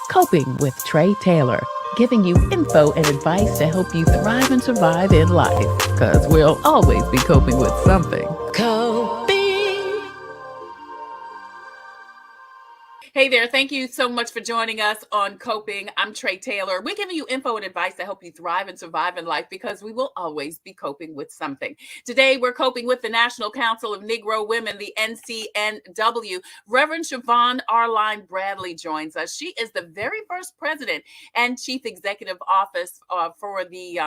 Coping with Tre Tailor, giving you info and advice to help you thrive and survive in life, because we'll always be coping with something. Coping. Hey there, thank you so much for joining us on Coping. I'm Tre Tailor. We're giving you info and advice to help you thrive and survive in life because we will always be coping with something. Today, we're coping with the National Council of Negro Women, the NCNW. Reverend Shavon Arline-Bradley joins us. She is the very first president and chief executive office for the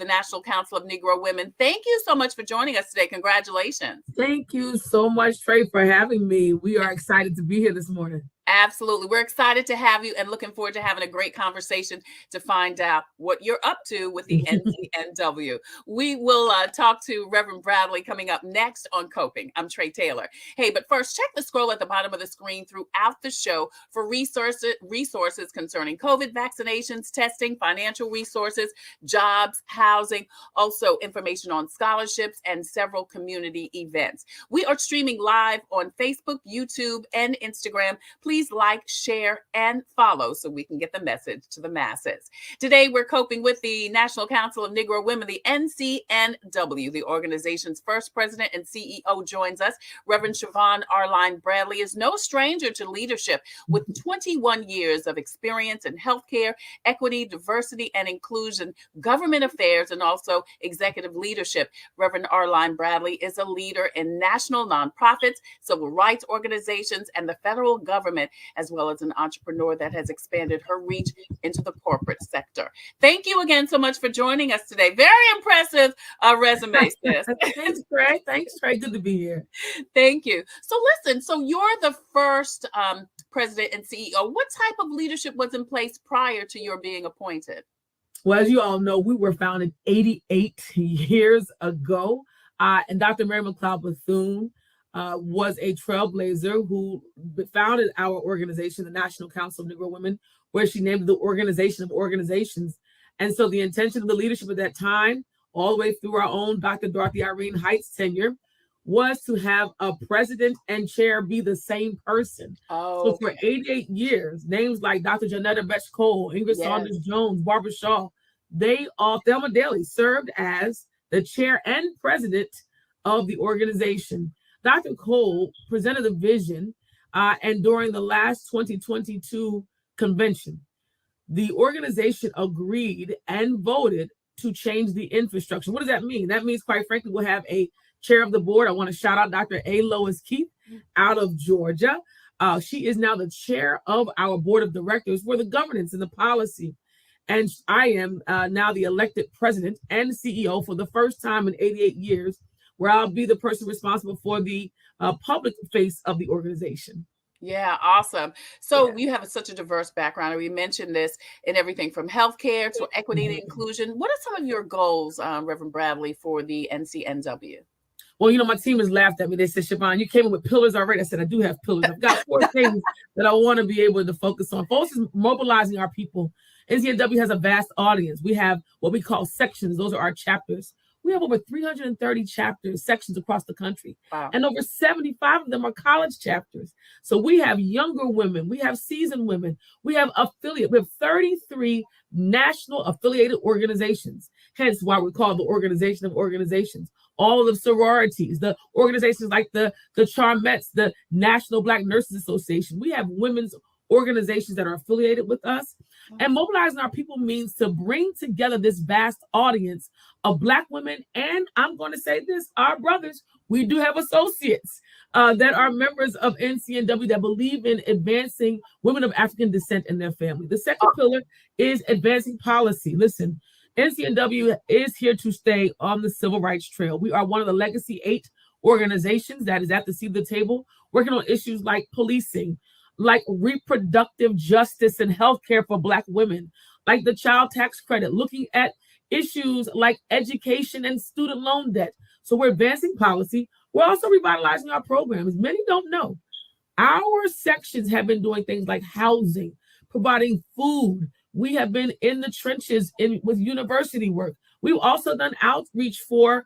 National Council of Negro Women. Thank you so much for joining us today. Congratulations. Thank you so much, Tre, for having me. We are excited to be here this morning. Absolutely. We're excited to have you and looking forward to having a great conversation to find out what you're up to with the NCNW. We will talk to Reverend Bradley coming up next on Coping. I'm Tre Tailor. Hey, but first, check the scroll at the bottom of the screen throughout the show for resources concerning COVID vaccinations, testing, financial resources, jobs, housing, also information on scholarships and several community events. We are streaming live on Facebook, YouTube, and Instagram. Please like, share, and follow so we can get the message to the masses. Today, we're coping with the National Council of Negro Women, the NCNW. The organization's first president and CEO joins us. Reverend Shavon Arline-Bradley is no stranger to leadership with 21 years of experience in healthcare, equity, diversity, and inclusion, government affairs, and also executive leadership. Reverend Arline-Bradley is a leader in national nonprofits, civil rights organizations, and the federal government, as well as an entrepreneur that has expanded her reach into the corporate sector. Thank you again so much for joining us today. Very impressive resume, sis. Thanks, Tre. Thanks, Tre. Good to be here. Thank you. So listen, so you're the first president and CEO. What type of leadership was in place prior to your being appointed? Well, as you all know, we were founded 88 years ago, and Dr. Mary McLeod Bethune was a trailblazer who founded our organization, the National Council of Negro Women, where she named the organization of organizations. And so the intention of the leadership at that time, all the way through our own Dr. Dorothy Irene Heights tenure, was to have a president and chair be the same person. So for 88 years, names like Dr. Janetta Betch-Cole, Ingrid Saunders Jones, Barbara Shaw, they all, Thelma Daly, served as the chair and president of the organization. Dr. Cole presented a vision, and during the last 2022 convention, the organization agreed and voted to change the infrastructure. What does that mean? That means, quite frankly, we'll have a chair of the board. I want to shout out Dr. A. Lois Keith out of Georgia. She is now the chair of our board of directors for the governance and the policy. And I am now the elected president and CEO for the first time in 88 years, where I'll be the person responsible for the public face of the organization. Yeah, awesome. So you have such a diverse background, and we mentioned this in everything from healthcare to equity and inclusion. What are some of your goals, Reverend Bradley, for the NCNW? Well, you know, my team has laughed at me. They said, Shavon, you came in with pillars already. I said, I do have pillars. I've got 4 things that I want to be able to focus on. First is mobilizing our people. NCNW has a vast audience. We have what we call sections. Those are our chapters. We have over 330 chapters, sections across the country. Wow. And over 75 of them are college chapters. So we have younger women, we have seasoned women, we have 33 national affiliated organizations. Hence why we call the organization of organizations. All of the sororities, the organizations like the Charmettes, the National Black Nurses Association. We have women's organizations that are affiliated with us. And mobilizing our people means to bring together this vast audience of Black women, and I'm going to say this, our brothers. We do have associates that are members of NCNW that believe in advancing women of African descent and their family. The second pillar is advancing policy. Listen, NCNW is here to stay on the civil rights trail. We are one of the legacy 8 organizations that is at the seat of the table, working on issues like policing, like reproductive justice and healthcare for Black women, like the child tax credit, looking at issues like education and student loan debt. So we're advancing policy. We're also revitalizing our programs. Many don't know. Our sections have been doing things like housing, providing food. We have been in the trenches with university work. We've also done outreach for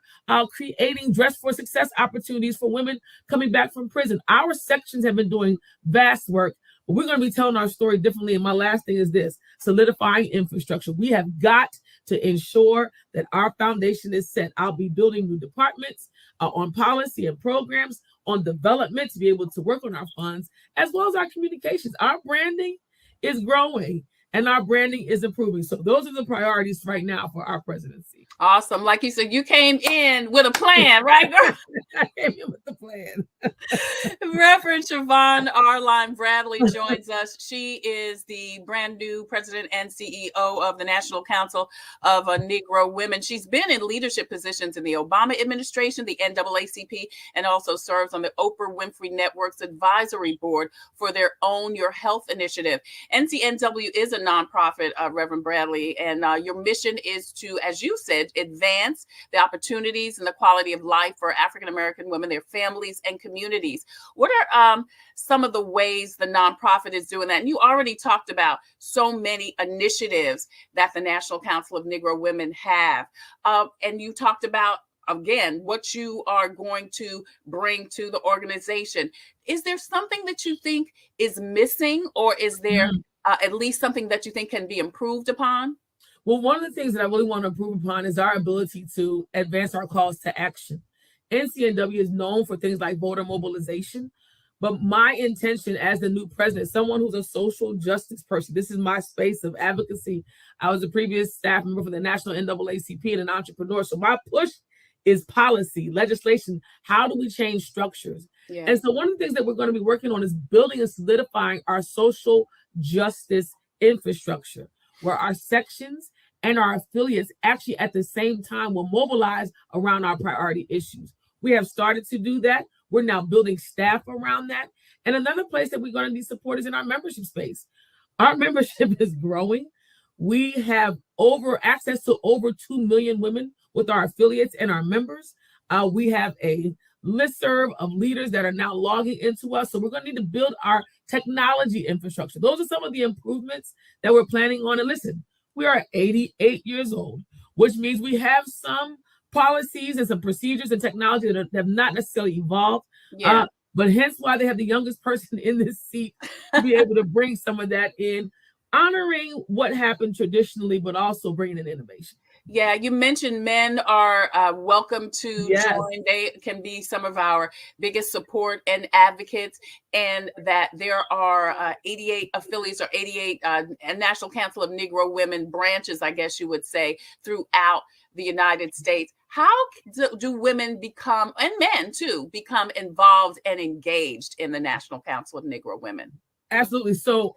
creating Dress for Success opportunities for women coming back from prison. Our sections have been doing vast work. But we're going to be telling our story differently. And my last thing is this: solidifying infrastructure. We have got to ensure that our foundation is set. I'll be building new departments on policy and programs, on development to be able to work on our funds, as well as our communications. Our branding is growing and our branding is improving. So those are the priorities right now for our presidency. Awesome. Like you said, you came in with a plan, right, girl? I came in with the plan. Reverend Shavon Arline-Bradley joins us. She is the brand new president and CEO of the National Council of Negro Women. She's been in leadership positions in the Obama administration, the NAACP, and also serves on the Oprah Winfrey Network's advisory board for their Own Your Health initiative. NCNW is a nonprofit, Reverend Bradley, and your mission is to, as you said, advance the opportunities and the quality of life for African-American women, their families, and communities. What are some of the ways the nonprofit is doing that? And you already talked about so many initiatives that the National Council of Negro Women have. And you talked about, again, what you are going to bring to the organization. Is there something that you think is missing, or is there at least something that you think can be improved upon? Well, one of the things that I really want to improve upon is our ability to advance our calls to action. NCNW is known for things like voter mobilization, but my intention as the new president, someone who's a social justice person, this is my space of advocacy. I was a previous staff member for the National NAACP and an entrepreneur. So my push is policy, legislation. How do we change structures? Yeah. And so one of the things that we're going to be working on is building and solidifying our social justice infrastructure, where our sections and our affiliates actually at the same time will mobilize around our priority issues. We have started to do that. We're now building staff around that. And another place that we're going to need support is in our membership space. Our membership is growing. We have access to over 2 million women with our affiliates and our members. We have a listserv of leaders that are now logging into us. So we're going to need to build our technology infrastructure. Those are some of the improvements that we're planning on. And listen, we are 88 years old, which means we have some policies and some procedures and technology that have not necessarily evolved. Yeah. But hence why they have the youngest person in this seat to be able to bring some of that in, honoring what happened traditionally, but also bringing in innovation. Yeah, you mentioned men are welcome to join. They can be some of our biggest support and advocates, and that there are 88 affiliates or 88 National Council of Negro Women branches, I guess you would say, throughout the United States. How do women become, and men too, become involved and engaged in the National Council of Negro Women? Absolutely. So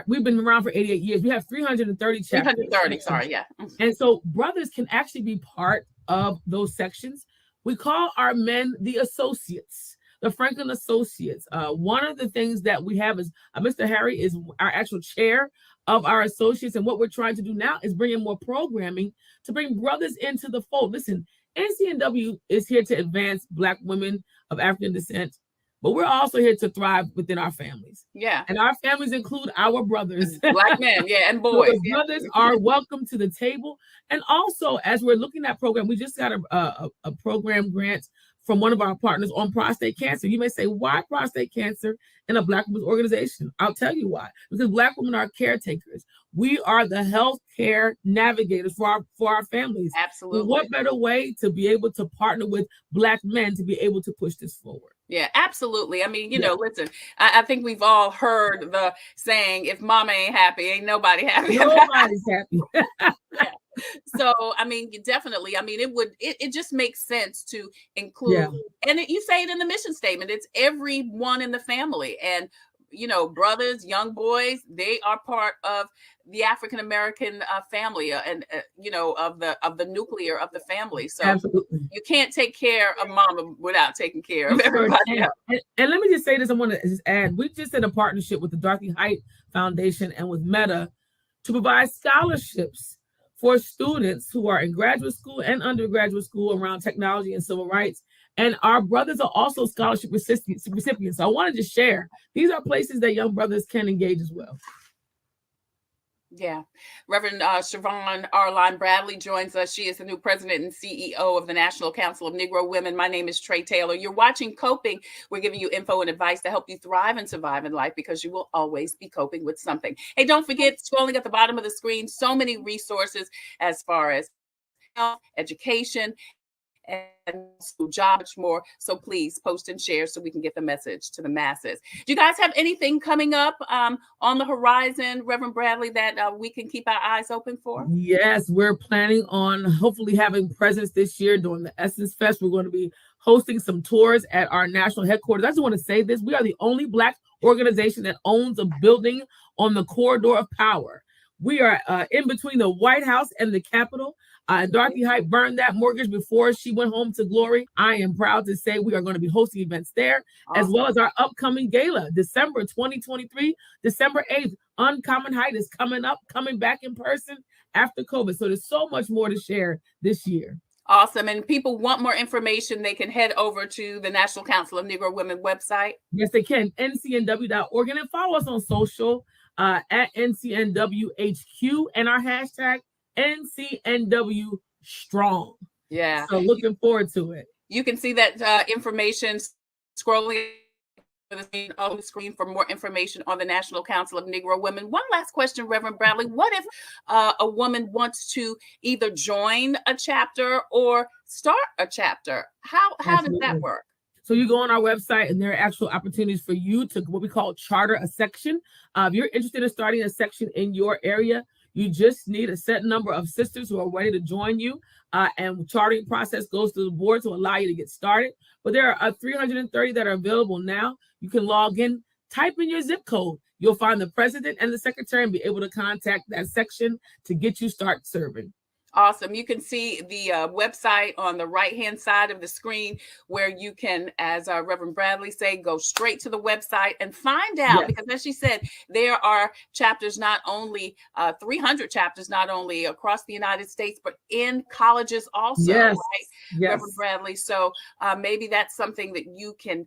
we've been around for 88 years. We have 330 chapters. 330, sorry, yeah. And so brothers can actually be part of those sections. We call our men the associates, the Franklin Associates. One of the things that we have is Mr. Harry is our actual chair of our associates. And what we're trying to do now is bring in more programming to bring brothers into the fold. Listen, NCNW is here to advance Black women of African descent, but we're also here to thrive within our families. Yeah. And our families include our brothers. Black men, yeah, and boys. So brothers are welcome to the table. And also, as we're looking at program, we just got a program grant from one of our partners on prostate cancer. You may say, why prostate cancer in a Black women's organization? I'll tell you why. Because Black women are caretakers. We are the healthcare navigators for our families. Absolutely. And what better way to be able to partner with Black men to be able to push this forward? Yeah, absolutely. I mean, you know, listen, I think we've all heard the saying, if mama ain't happy, ain't nobody happy. Nobody's happy. Yeah. So, I mean, definitely, I mean, it just makes sense to include, and you say it in the mission statement, it's everyone in the family. And, you know, brothers, young boys, they are part of the African-American family and, you know, of the nuclear of the family. So absolutely, you can't take care of mama without taking care of everybody else. And let me just say this, I want to just add, we just did a partnership with the Dorothy Height Foundation and with Meta to provide scholarships for students who are in graduate school and undergraduate school around technology and civil rights. And our brothers are also scholarship recipients. So I wanted to share, these are places that young brothers can engage as well. Yeah. Reverend Shavon Arline-Bradley joins us. She is the new president and CEO of the National Council of Negro Women. My name is Tre Tailor. You're watching Coping. We're giving you info and advice to help you thrive and survive in life, because you will always be coping with something. Hey, don't forget, scrolling at the bottom of the screen, so many resources as far as health, education, and jobs more. So please post and share so we can get the message to the masses. Do you guys have anything coming up on the horizon, Reverend Bradley, that we can keep our eyes open for? Yes, we're planning on hopefully having presence this year during the Essence Fest. We're going to be hosting some tours at our national headquarters. I just want to say this: we are the only Black organization that owns a building on the corridor of power. We are in between the White House and the Capitol. Dorothy Height burned that mortgage before she went home to glory. I am proud to say we are going to be hosting events there, as well as our upcoming gala, December 2023, December 8th. Uncommon Height is coming up, coming back in person after COVID. So there's so much more to share this year. Awesome. And people want more information, they can head over to the National Council of Negro Women website. Yes, they can. NCNW.org. And then follow us on social at NCNWHQ and our hashtag NCNW Strong. Yeah. So looking forward to it. You can see that information scrolling on the screen for more information on the National Council of Negro Women. One last question, Reverend Bradley. What if a woman wants to either join a chapter or start a chapter? How does that work? So you go on our website and there are actual opportunities for you to what we call charter a section. If you're interested in starting a section in your area, you just need a set number of sisters who are ready to join you. And charting process goes to the board to allow you to get started. But there are 330 that are available now. You can log in, type in your zip code. You'll find the president and the secretary and be able to contact that section to get you start serving. Awesome. You can see the website on the right-hand side of the screen, where you can, as Reverend Bradley say, go straight to the website and find out, because as she said, there are chapters, not only 300 chapters, not only across the United States, but in colleges also, right, Reverend Bradley? So maybe that's something that you can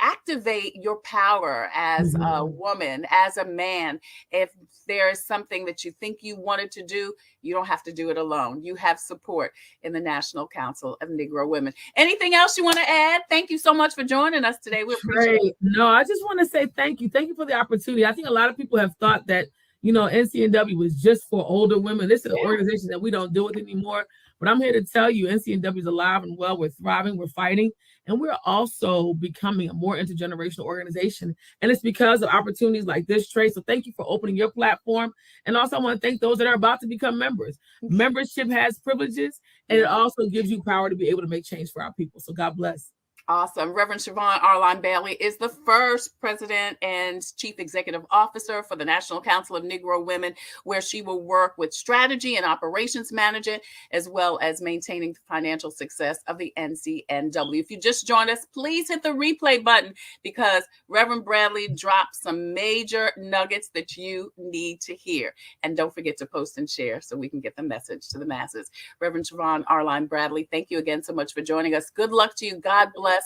activate your power as a woman, as a man. If there is something that you think you wanted to do, you don't have to do it alone. You have support in the National Council of Negro Women. Anything else you want to add? Thank you so much for joining us today. We appreciate it. No, I just want to say thank you. Thank you for the opportunity. I think a lot of people have thought that, NCNW was just for older women. This is an organization that we don't deal with anymore. But I'm here to tell you, NCNW is alive and well. We're thriving, we're fighting, and we're also becoming a more intergenerational organization. And it's because of opportunities like this, Tre. So thank you for opening your platform. And also I want to thank those that are about to become members. Membership has privileges, and it also gives you power to be able to make change for our people. So God bless. Awesome. Reverend Shavon Arline-Bradley is the first president and chief executive officer for the National Council of Negro Women, where she will work with strategy and operations management, as well as maintaining the financial success of the NCNW. If you just joined us, please hit the replay button, because Reverend Bradley dropped some major nuggets that you need to hear. And don't forget to post and share so we can get the message to the masses. Reverend Shavon Arline-Bradley, thank you again so much for joining us. Good luck to you. God bless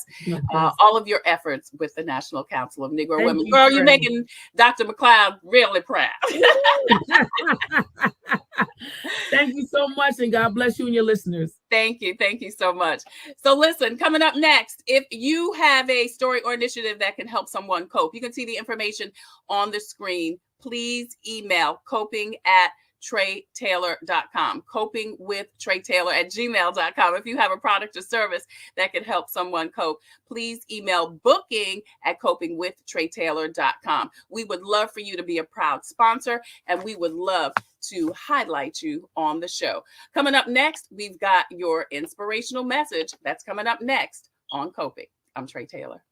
all of your efforts with the National Council of Negro Women. Girl, you're making Dr. McLeod really proud. Thank you so much, and God bless you and your listeners. Thank you. Thank you so much. So listen, coming up next, if you have a story or initiative that can help someone cope, you can see the information on the screen. Please email coping@TreTailor.com, Coping with Tre Tailor @gmail.com. If you have a product or service that can help someone cope, please email booking@copingwithtreTailor.com. We would love for you to be a proud sponsor, and we would love to highlight you on the show. Coming up next, we've got your inspirational message. That's coming up next on Coping. I'm Tre Tailor.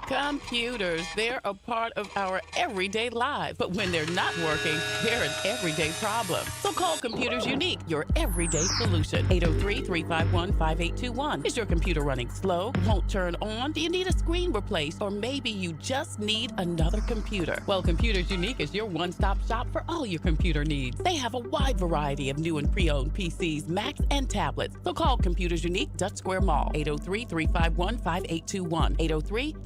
Computers, they're a part of our everyday life. But when they're not working, they're an everyday problem. So call Computers Unique, your everyday solution. 803-351-5821. Is your computer running slow? Won't turn on? Do you need a screen replaced? Or maybe you just need another computer? Well, Computers Unique is your one-stop shop for all your computer needs. They have a wide variety of new and pre-owned PCs, Macs, and tablets. So call Computers Unique, Dutch Square Mall. 803-351-5821. 803-351-5821.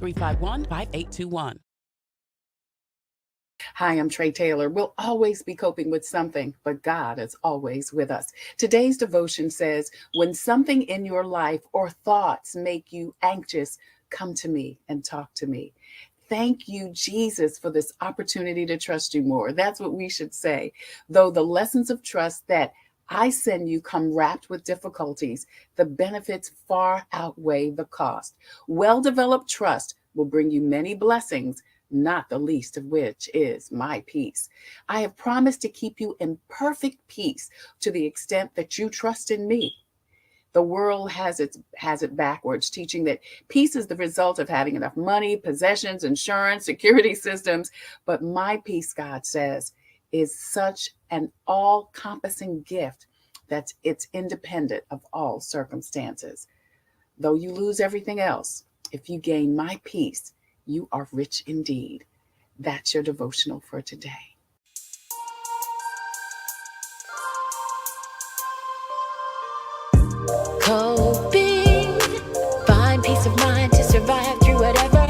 Hi, I'm Tre Tailor. We'll always be coping with something, but God is always with us. Today's devotion says, when something in your life or thoughts make you anxious, come to me and talk to me. Thank you, Jesus, for this opportunity to trust you more. That's what we should say. Though the lessons of trust that I send you come wrapped with difficulties, the benefits far outweigh the cost. Well developed trust will bring you many blessings, not the least of which is my peace. I have promised to keep you in perfect peace to the extent that you trust in me. The world has it backwards, teaching that peace is the result of having enough money, possessions, insurance, security systems. But my peace, God says, is such an all-encompassing gift that it's independent of all circumstances. Though you lose everything else, if you gain my peace, you are rich indeed. That's your devotional for today. Coping, find peace of mind to survive through whatever.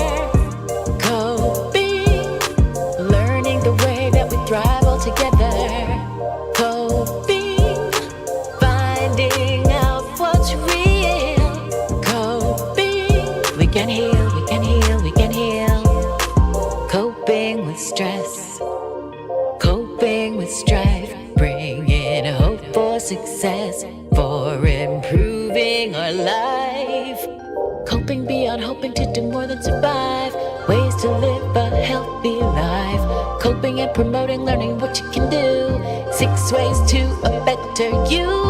Coping, learning the way that we thrive all together. Coping, finding out what's real. Coping, we can heal, we can heal, we can heal. Coping with stress, coping with strife, bringing hope for success, for improving our life. Coping beyond hoping to do more than survive, ways to live a healthy life. Coping and promoting, learning what you can do, 6 ways to a better you.